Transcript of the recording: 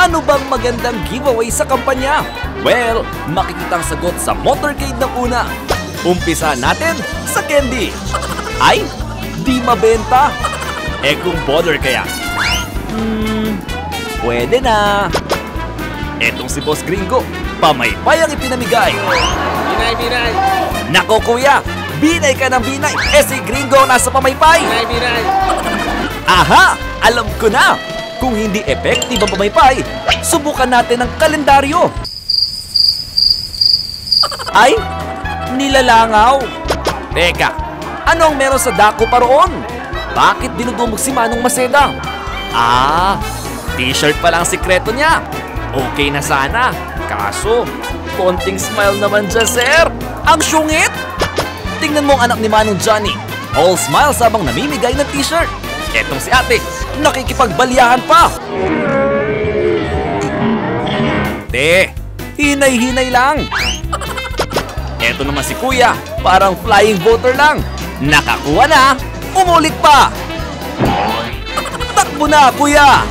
Ano bang magandang giveaway sa kampanya? Well, makikita ang sagot sa motorcade ng una. Umpisa natin sa candy. Ay, di mabenta. Kung border kaya? Pwede na. Etong si Boss Gringo, pamaypay ang ipinamigay. Binay! Nako kuya, binay ka ng binay. Si Gringo nasa pamaypay. Binay! Aha! Alam ko na! Kung hindi effective ang pamaypay, subukan natin ang kalendaryo. Ay, nilalangaw. Teka, ano ang meron sa dako pa roon? Bakit dinudumog si Manong Maceda? T-shirt pa lang ang sikreto niya. Okay na sana. Kaso, konting smile naman dyan, sir. Ang syungit! Tingnan mo ang anak ni Manong Johnny. All smiles habang namimigay ng t-shirt. Etong si ate, nakikipagbaliyahan pa. Hinay-hinay lang. Eto naman si kuya, parang flying voter lang. Nakakuha na, umulit pa. Takbo na, kuya!